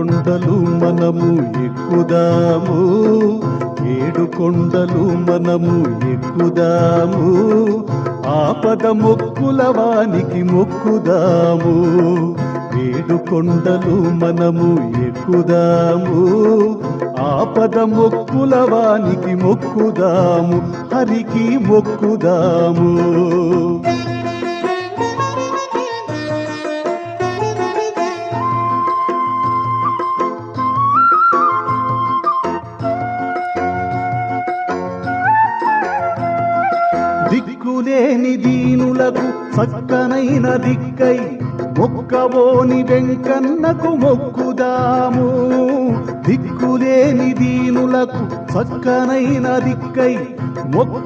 కొండలు మనము ఎక్కుదాము, 7 కొండలు మనము ఎక్కుదాము, ఆపద మొక్కుల వానికి మొక్కుదాము. 7 కొండలు మనము ఎక్కుదాము, ఆపద మొక్కుల వానికి మొక్కుదాము, హరికి మొక్కుదాము. దిక్కులేని దీనులకు చక్కనైన దిక్కై మొక్కవోని వెంకన్నకు మొక్కుదాము. దిక్కులేని దీనులకు చక్కనైన దిక్కై మొక్క